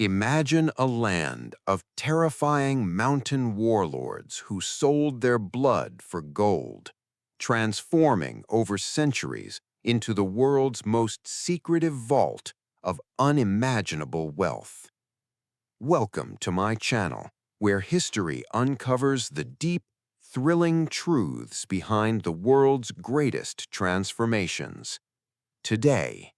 Imagine a land of terrifying mountain warlords who sold their blood for gold, transforming over centuries into the world's most secretive vault of unimaginable wealth. Welcome to my channel, where history uncovers the deep, thrilling truths behind the world's greatest transformations. Today,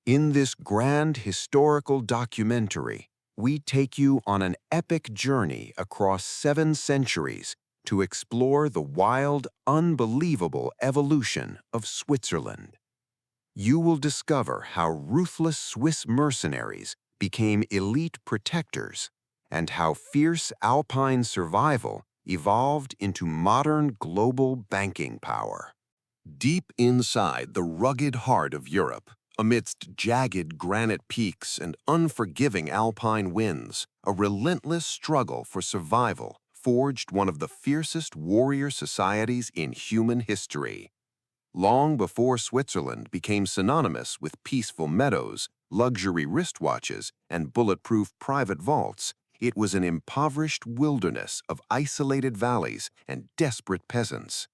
in this grand historical documentary, we take you on an epic journey across 7 centuries to explore the wild, unbelievable evolution of Switzerland. You will discover how ruthless Swiss mercenaries became elite protectors and how fierce alpine survival evolved into modern global banking power. Deep inside the rugged heart of Europe, amidst jagged granite peaks and unforgiving alpine winds, a relentless struggle for survival forged one of the fiercest warrior societies in human history. Long before Switzerland became synonymous with peaceful meadows, luxury wristwatches, and bulletproof private vaults, it was an impoverished wilderness of isolated valleys and desperate peasants.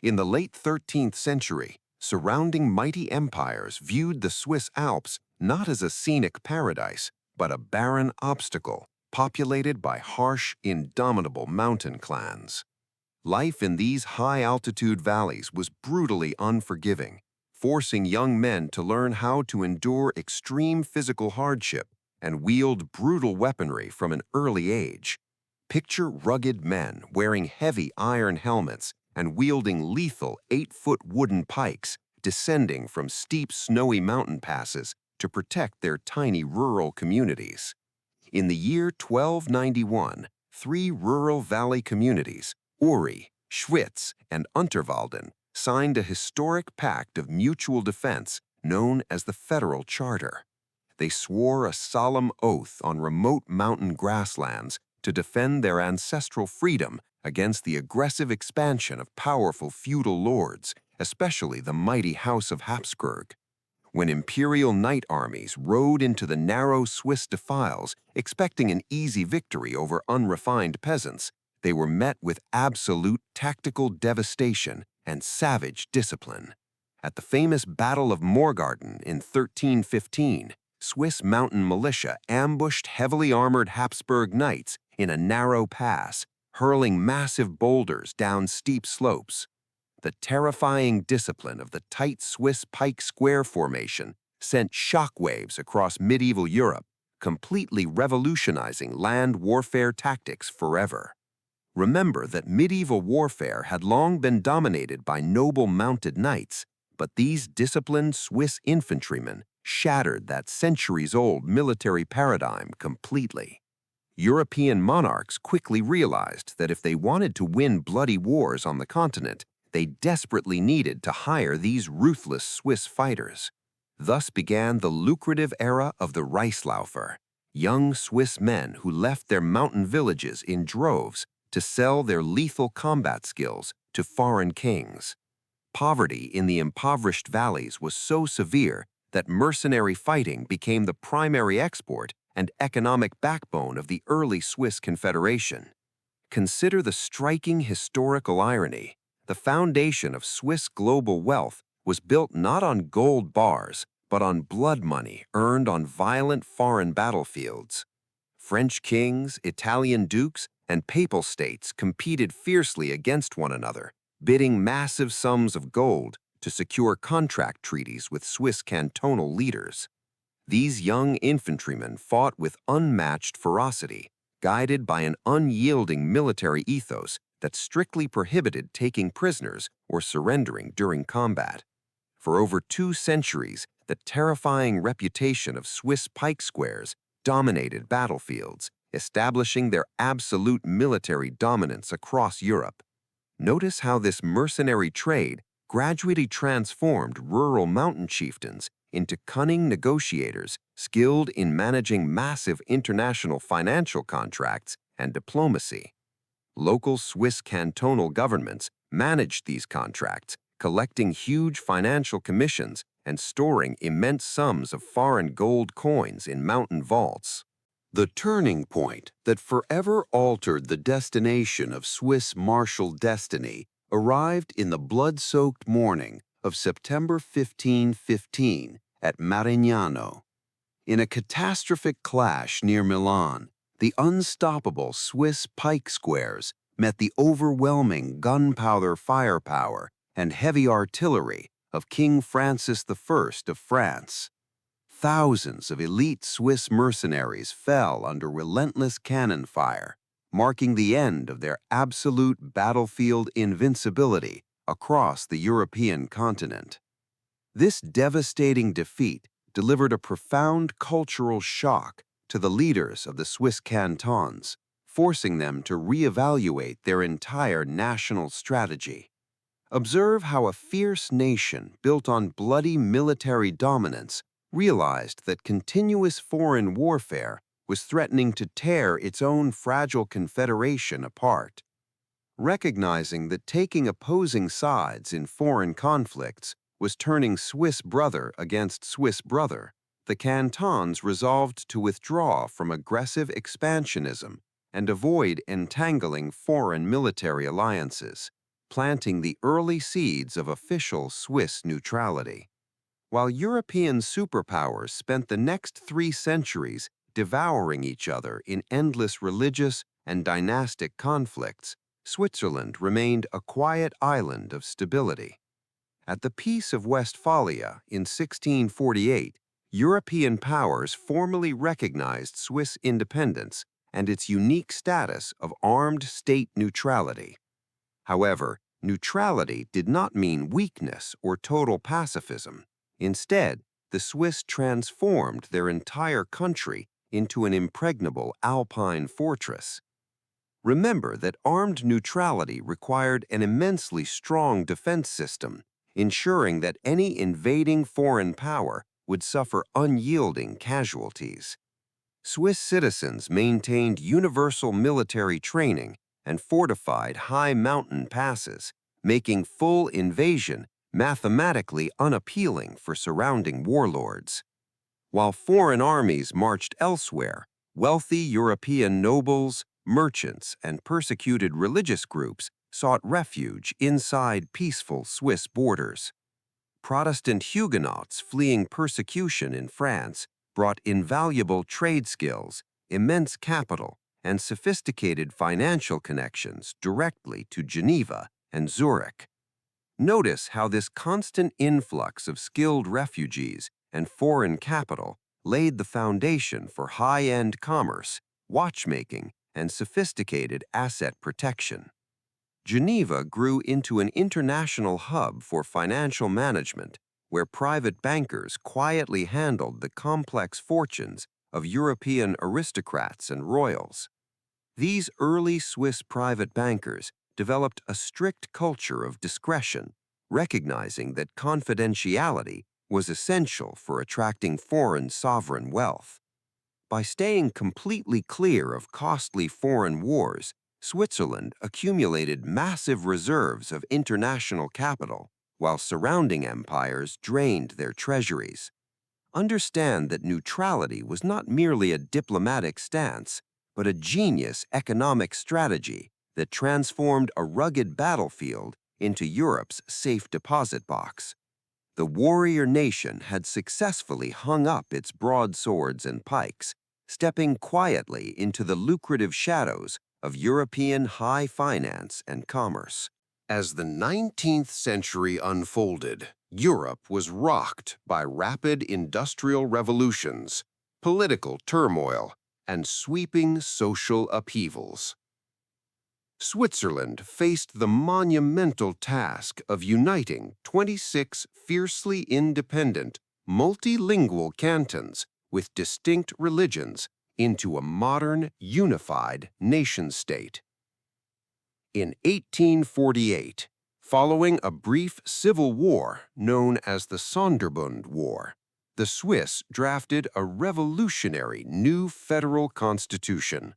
In the late 13th century, surrounding mighty empires viewed the Swiss Alps not as a scenic paradise, but a barren obstacle populated by harsh, indomitable mountain clans. Life in these high-altitude valleys was brutally unforgiving, forcing young men to learn how to endure extreme physical hardship and wield brutal weaponry from an early age. Picture rugged men wearing heavy iron helmets and wielding lethal 8-foot wooden pikes, descending from steep snowy mountain passes to protect their tiny rural communities. In the year 1291, 3 rural valley communities, Uri, Schwitz, and Unterwalden, signed a historic pact of mutual defense known as the Federal Charter. They swore a solemn oath on remote mountain grasslands to defend their ancestral freedom against the aggressive expansion of powerful feudal lords, especially the mighty House of Habsburg. When imperial knight armies rode into the narrow Swiss defiles, expecting an easy victory over unrefined peasants, they were met with absolute tactical devastation and savage discipline. At the famous Battle of Morgarten in 1315, Swiss mountain militia ambushed heavily armored Habsburg knights in a narrow pass, hurling massive boulders down steep slopes. The terrifying discipline of the tight Swiss pike square formation sent shockwaves across medieval Europe, completely revolutionizing land warfare tactics forever. Remember that medieval warfare had long been dominated by noble mounted knights, but these disciplined Swiss infantrymen shattered that centuries-old military paradigm completely. European monarchs quickly realized that if they wanted to win bloody wars on the continent, they desperately needed to hire these ruthless Swiss fighters. Thus began the lucrative era of the Reichsläufer, young Swiss men who left their mountain villages in droves to sell their lethal combat skills to foreign kings. Poverty in the impoverished valleys was so severe that mercenary fighting became the primary export and economic backbone of the early Swiss Confederation. Consider the striking historical irony. The foundation of Swiss global wealth was built not on gold bars, but on blood money earned on violent foreign battlefields. French kings, Italian dukes, and papal states competed fiercely against one another, bidding massive sums of gold to secure contract treaties with Swiss cantonal leaders. These young infantrymen fought with unmatched ferocity, guided by an unyielding military ethos that strictly prohibited taking prisoners or surrendering during combat. For over 2 centuries, the terrifying reputation of Swiss pike squares dominated battlefields, establishing their absolute military dominance across Europe. Notice how this mercenary trade gradually transformed rural mountain chieftains into cunning negotiators skilled in managing massive international financial contracts and diplomacy. Local Swiss cantonal governments managed these contracts, collecting huge financial commissions and storing immense sums of foreign gold coins in mountain vaults. The turning point that forever altered the destination of Swiss martial destiny arrived in the blood-soaked morning of September 1515 at Marignano. In a catastrophic clash near Milan, the unstoppable Swiss pike squares met the overwhelming gunpowder firepower and heavy artillery of King Francis I of France. Thousands of elite Swiss mercenaries fell under relentless cannon fire, marking the end of their absolute battlefield invincibility across the European continent. This devastating defeat delivered a profound cultural shock to the leaders of the Swiss cantons, forcing them to reevaluate their entire national strategy. Observe how a fierce nation built on bloody military dominance realized that continuous foreign warfare was threatening to tear its own fragile confederation apart. Recognizing that taking opposing sides in foreign conflicts was turning Swiss brother against Swiss brother, the cantons resolved to withdraw from aggressive expansionism and avoid entangling foreign military alliances, planting the early seeds of official Swiss neutrality. While European superpowers spent the next 3 centuries devouring each other in endless religious and dynastic conflicts, Switzerland remained a quiet island of stability. At the Peace of Westphalia in 1648, European powers formally recognized Swiss independence and its unique status of armed state neutrality. However, neutrality did not mean weakness or total pacifism. Instead, the Swiss transformed their entire country into an impregnable Alpine fortress. Remember that armed neutrality required an immensely strong defense system, ensuring that any invading foreign power would suffer unyielding casualties. Swiss citizens maintained universal military training and fortified high mountain passes, making full invasion mathematically unappealing for surrounding warlords. While foreign armies marched elsewhere, wealthy European nobles, merchants, and persecuted religious groups sought refuge inside peaceful Swiss borders. Protestant Huguenots fleeing persecution in France brought invaluable trade skills, immense capital, and sophisticated financial connections directly to Geneva and Zurich. Notice how this constant influx of skilled refugees and foreign capital laid the foundation for high-end commerce, watchmaking, and sophisticated asset protection. Geneva grew into an international hub for financial management, where private bankers quietly handled the complex fortunes of European aristocrats and royals. These early Swiss private bankers developed a strict culture of discretion, recognizing that confidentiality was essential for attracting foreign sovereign wealth. By staying completely clear of costly foreign wars, Switzerland accumulated massive reserves of international capital, while surrounding empires drained their treasuries. Understand that neutrality was not merely a diplomatic stance, but a genius economic strategy that transformed a rugged battlefield into Europe's safe deposit box. The warrior nation had successfully hung up its broadswords and pikes, stepping quietly into the lucrative shadows of European high finance and commerce. As the 19th century unfolded, Europe was rocked by rapid industrial revolutions, political turmoil, and sweeping social upheavals. Switzerland faced the monumental task of uniting 26 fiercely independent, multilingual cantons with distinct religions into a modern, unified nation-state. In 1848, following a brief civil war known as the Sonderbund War, the Swiss drafted a revolutionary new federal constitution.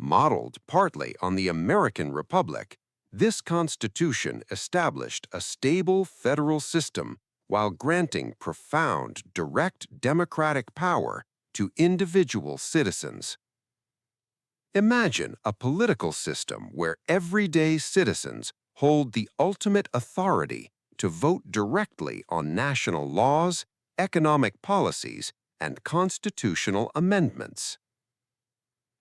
Modeled partly on the American Republic, this constitution established a stable federal system while granting profound direct democratic power to individual citizens. Imagine a political system where everyday citizens hold the ultimate authority to vote directly on national laws, economic policies, and constitutional amendments.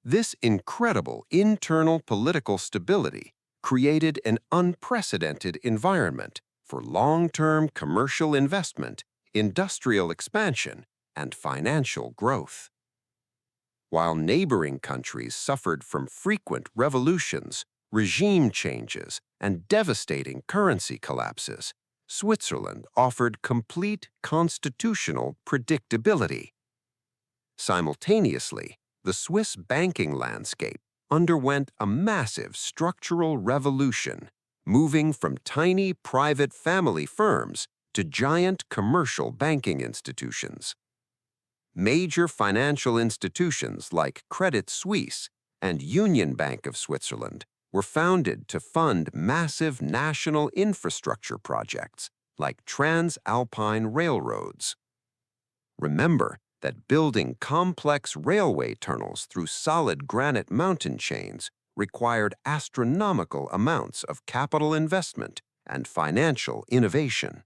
This incredible internal political stability created an unprecedented environment for long-term commercial investment, industrial expansion, and financial growth. While neighboring countries suffered from frequent revolutions, regime changes, and devastating currency collapses, Switzerland offered complete constitutional predictability. Simultaneously, the Swiss banking landscape underwent a massive structural revolution, moving from tiny private family firms to giant commercial banking institutions. Major financial institutions like Credit Suisse and Union Bank of Switzerland were founded to fund massive national infrastructure projects like Transalpine railroads. Remember that building complex railway tunnels through solid granite mountain chains required astronomical amounts of capital investment and financial innovation.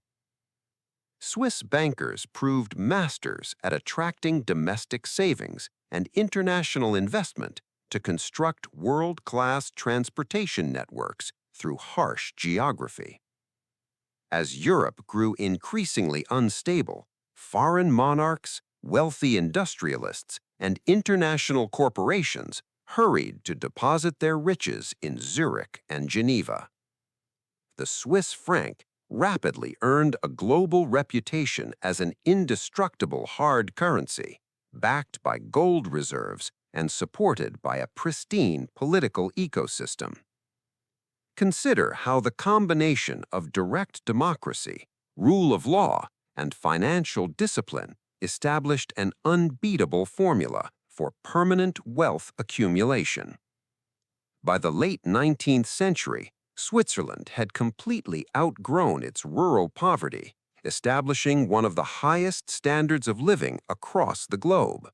Swiss bankers proved masters at attracting domestic savings and international investment to construct world-class transportation networks through harsh geography. As Europe grew increasingly unstable, foreign monarchs, wealthy industrialists, and international corporations hurried to deposit their riches in Zurich and Geneva. The Swiss franc rapidly earned a global reputation as an indestructible hard currency, backed by gold reserves and supported by a pristine political ecosystem. Consider how the combination of direct democracy, rule of law, and financial discipline established an unbeatable formula for permanent wealth accumulation. By the late 19th century, Switzerland had completely outgrown its rural poverty, establishing one of the highest standards of living across the globe.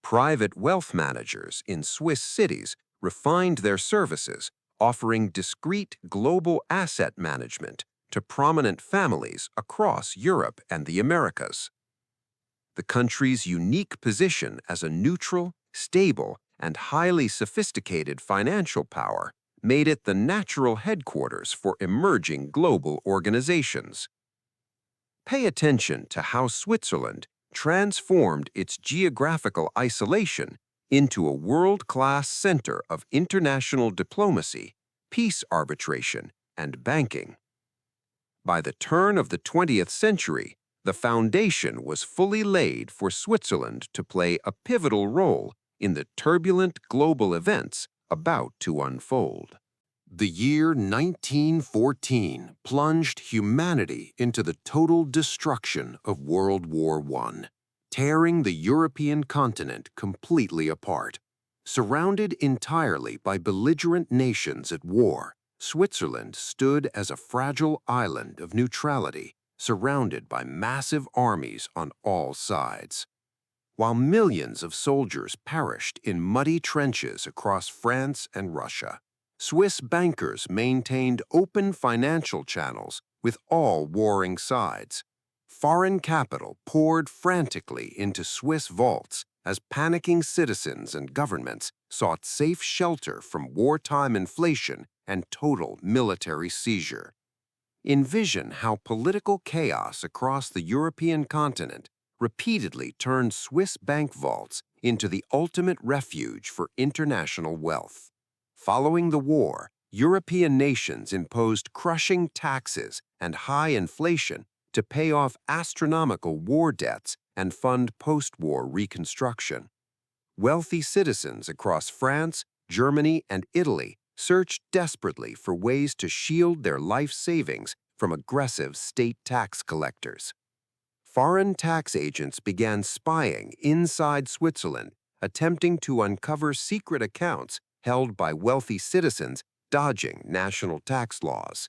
Private wealth managers in Swiss cities refined their services, offering discreet global asset management to prominent families across Europe and the Americas. The country's unique position as a neutral, stable, and highly sophisticated financial power made it the natural headquarters for emerging global organizations. Pay attention to how Switzerland transformed its geographical isolation into a world-class center of international diplomacy, peace arbitration, and banking. By the turn of the 20th century, the foundation was fully laid for Switzerland to play a pivotal role in the turbulent global events about to unfold. The year 1914 plunged humanity into the total destruction of World War I, tearing the European continent completely apart. Surrounded entirely by belligerent nations at war, Switzerland stood as a fragile island of neutrality, surrounded by massive armies on all sides. While millions of soldiers perished in muddy trenches across France and Russia, Swiss bankers maintained open financial channels with all warring sides. Foreign capital poured frantically into Swiss vaults as panicking citizens and governments sought safe shelter from wartime inflation and total military seizure. Envision how political chaos across the European continent repeatedly turned Swiss bank vaults into the ultimate refuge for international wealth. Following the war, European nations imposed crushing taxes and high inflation to pay off astronomical war debts and fund post-war reconstruction. Wealthy citizens across France, Germany, and Italy searched desperately for ways to shield their life savings from aggressive state tax collectors. Foreign tax agents began spying inside Switzerland, attempting to uncover secret accounts held by wealthy citizens dodging national tax laws.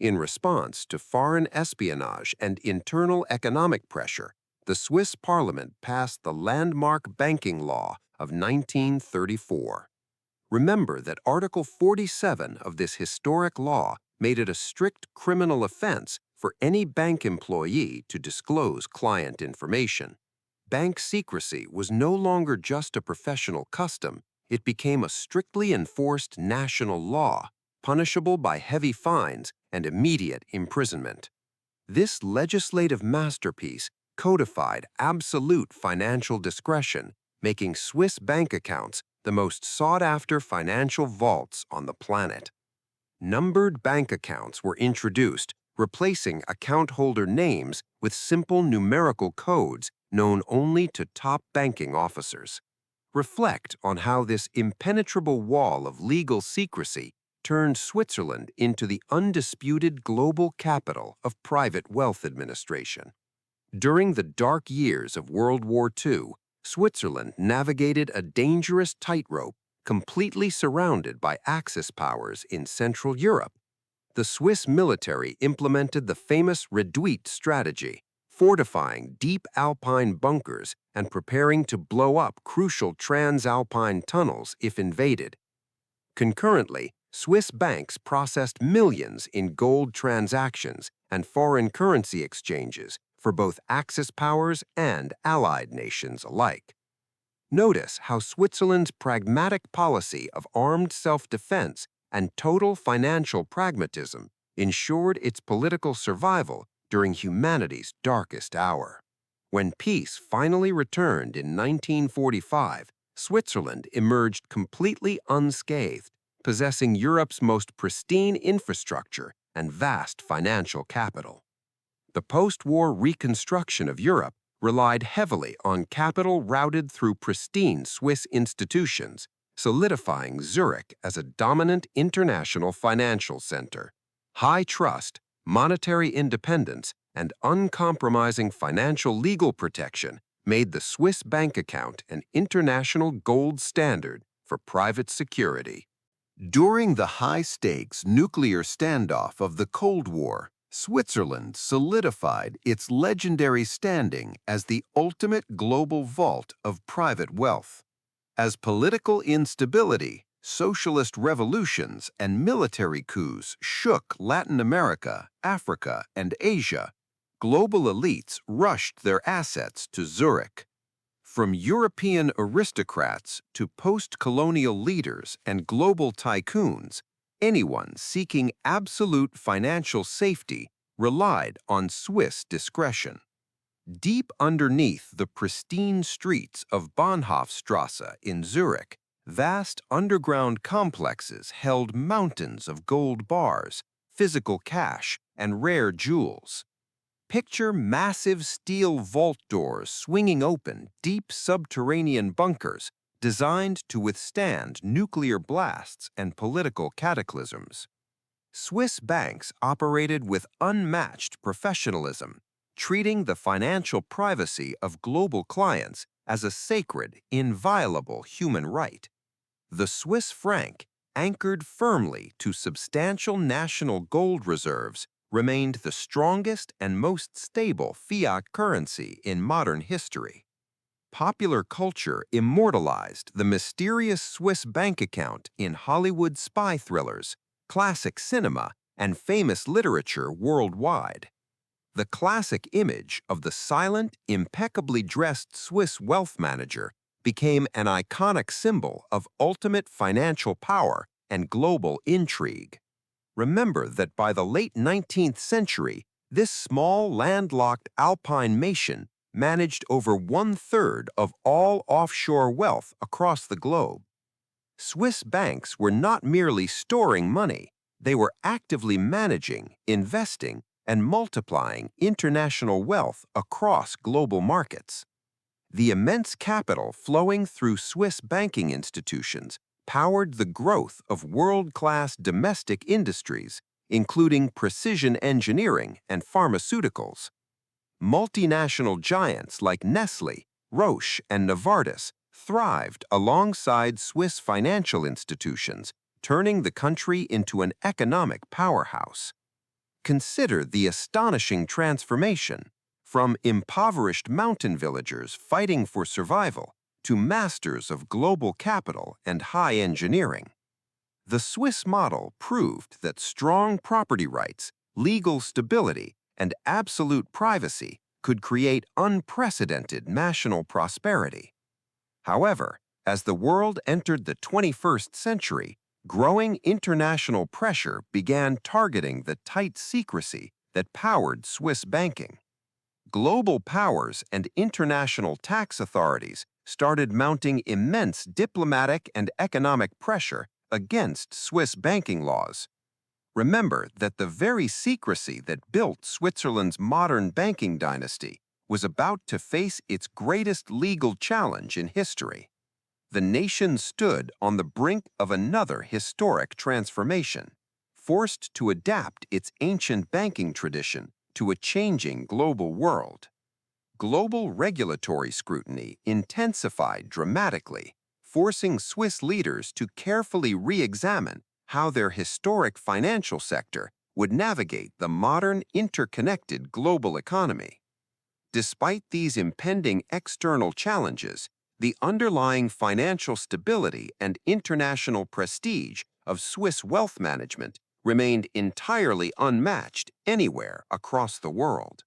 In response to foreign espionage and internal economic pressure, the Swiss parliament passed the landmark banking law of 1934. Remember that Article 47 of this historic law made it a strict criminal offense for any bank employee to disclose client information. Bank secrecy was no longer just a professional custom, it became a strictly enforced national law, punishable by heavy fines and immediate imprisonment. This legislative masterpiece codified absolute financial discretion, making Swiss bank accounts the most sought-after financial vaults on the planet. Numbered bank accounts were introduced, replacing account holder names with simple numerical codes known only to top banking officers. Reflect on how this impenetrable wall of legal secrecy turned Switzerland into the undisputed global capital of private wealth administration. During the dark years of World War II, Switzerland navigated a dangerous tightrope, completely surrounded by Axis powers in Central Europe. The Swiss military implemented the famous Reduit strategy, fortifying deep alpine bunkers and preparing to blow up crucial transalpine tunnels if invaded. Concurrently, Swiss banks processed millions in gold transactions and foreign currency exchanges for both Axis powers and allied nations alike. Notice how Switzerland's pragmatic policy of armed self-defense and total financial pragmatism ensured its political survival during humanity's darkest hour. When peace finally returned in 1945, Switzerland emerged completely unscathed, possessing Europe's most pristine infrastructure and vast financial capital. The post-war reconstruction of Europe relied heavily on capital routed through pristine Swiss institutions, solidifying Zurich as a dominant international financial center. High trust, monetary independence, and uncompromising financial legal protection made the Swiss bank account an international gold standard for private security. During the high-stakes nuclear standoff of the Cold War, Switzerland solidified its legendary standing as the ultimate global vault of private wealth. As political instability, socialist revolutions, and military coups shook Latin America, Africa, and Asia, global elites rushed their assets to Zurich. From European aristocrats to post-colonial leaders and global tycoons, anyone seeking absolute financial safety relied on Swiss discretion. Deep underneath the pristine streets of Bahnhofstrasse in Zurich, vast underground complexes held mountains of gold bars, physical cash, and rare jewels. Picture massive steel vault doors swinging open deep subterranean bunkers designed to withstand nuclear blasts and political cataclysms. Swiss banks operated with unmatched professionalism, treating the financial privacy of global clients as a sacred, inviolable human right. The Swiss franc, anchored firmly to substantial national gold reserves, remained the strongest and most stable fiat currency in modern history. Popular culture immortalized the mysterious Swiss bank account in Hollywood spy thrillers, classic cinema, and famous literature worldwide. The classic image of the silent, impeccably dressed Swiss wealth manager became an iconic symbol of ultimate financial power and global intrigue. Remember that by the late 19th century, this small landlocked alpine nation managed over one-third of all offshore wealth across the globe. Swiss banks were not merely storing money, they were actively managing, investing, and multiplying international wealth across global markets. The immense capital flowing through Swiss banking institutions powered the growth of world-class domestic industries, including precision engineering and pharmaceuticals. Multinational giants like Nestlé, Roche, and Novartis thrived alongside Swiss financial institutions, turning the country into an economic powerhouse. Consider the astonishing transformation. from impoverished mountain villagers fighting for survival to masters of global capital and high engineering. The Swiss model proved that strong property rights, legal stability, and absolute privacy could create unprecedented national prosperity. However, as the world entered the 21st century, growing international pressure began targeting the tight secrecy that powered Swiss banking. Global powers and international tax authorities started mounting immense diplomatic and economic pressure against Swiss banking laws. Remember that the very secrecy that built Switzerland's modern banking dynasty was about to face its greatest legal challenge in history. The nation stood on the brink of another historic transformation, forced to adapt its ancient banking tradition to a changing global world. Global regulatory scrutiny intensified dramatically, forcing Swiss leaders to carefully re-examine how their historic financial sector would navigate the modern interconnected global economy. Despite these impending external challenges, the underlying financial stability and international prestige of Swiss wealth management remained entirely unmatched anywhere across the world.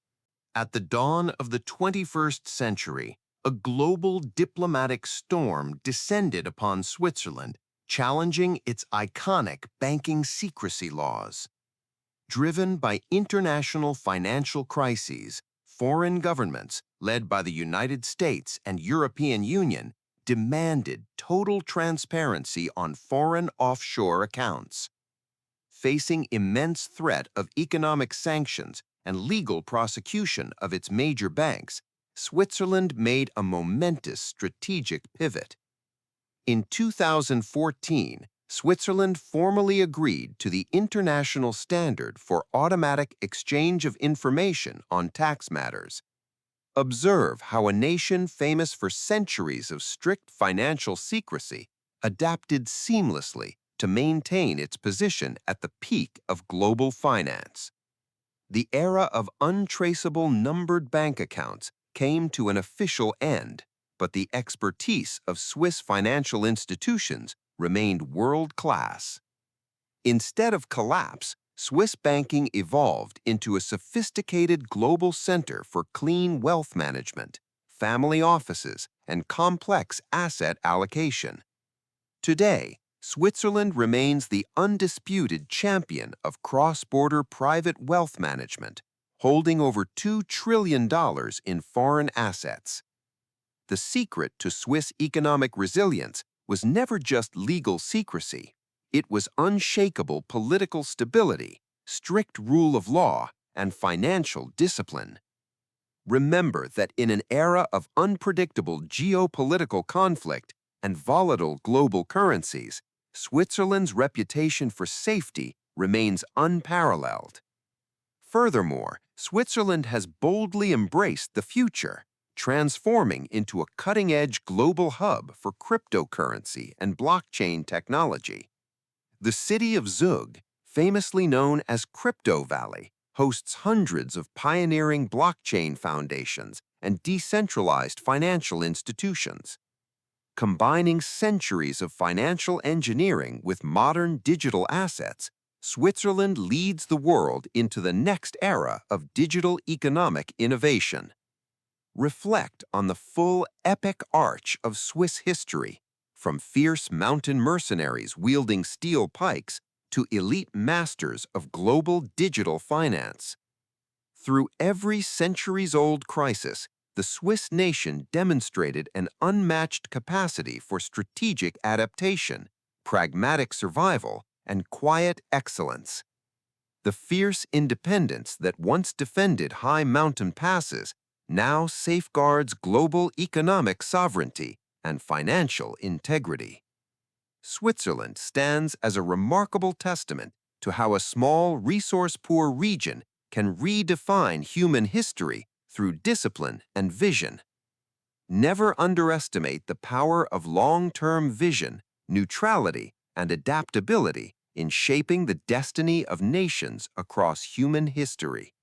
At the dawn of the 21st century, a global diplomatic storm descended upon Switzerland, challenging its iconic banking secrecy laws. Driven by international financial crises, foreign governments, led by the United States and European Union, demanded total transparency on foreign offshore accounts. Facing immense threat of economic sanctions and legal prosecution of its major banks, Switzerland made a momentous strategic pivot. In 2014, Switzerland formally agreed to the International Standard for Automatic Exchange of Information on Tax Matters. Observe how a nation famous for centuries of strict financial secrecy adapted seamlessly to maintain its position at the peak of global finance. The era of untraceable numbered bank accounts came to an official end, but the expertise of Swiss financial institutions remained world-class. Instead of collapse, Swiss banking evolved into a sophisticated global center for clean wealth management, family offices, and complex asset allocation. Today, Switzerland remains the undisputed champion of cross-border private wealth management, holding over $2 trillion in foreign assets. The secret to Swiss economic resilience was never just legal secrecy. It was unshakable political stability, strict rule of law, and financial discipline. Remember that in an era of unpredictable geopolitical conflict and volatile global currencies, Switzerland's reputation for safety remains unparalleled. Furthermore, Switzerland has boldly embraced the future, transforming into a cutting-edge global hub for cryptocurrency and blockchain technology. The city of Zug, famously known as Crypto Valley, hosts hundreds of pioneering blockchain foundations and decentralized financial institutions. Combining centuries of financial engineering with modern digital assets, Switzerland leads the world into the next era of digital economic innovation. Reflect on the full epic arch of Swiss history, from fierce mountain mercenaries wielding steel pikes to elite masters of global digital finance. Through every centuries-old crisis, the Swiss nation demonstrated an unmatched capacity for strategic adaptation, pragmatic survival, and quiet excellence. The fierce independence that once defended high mountain passes now safeguards global economic sovereignty and financial integrity. Switzerland stands as a remarkable testament to how a small, resource-poor region can redefine human history through discipline and vision. Never underestimate the power of long-term vision, neutrality, and adaptability in shaping the destiny of nations across human history.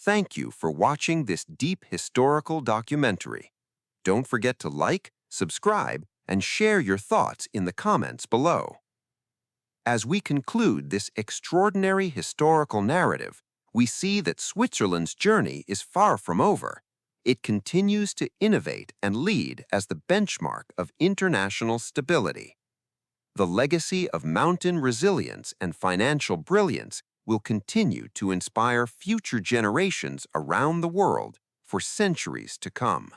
Thank you for watching this deep historical documentary. Don't forget to like, subscribe, and share your thoughts in the comments below. As we conclude this extraordinary historical narrative, we see that Switzerland's journey is far from over. It continues to innovate and lead as the benchmark of international stability. The legacy of mountain resilience and financial brilliance will continue to inspire future generations around the world for centuries to come.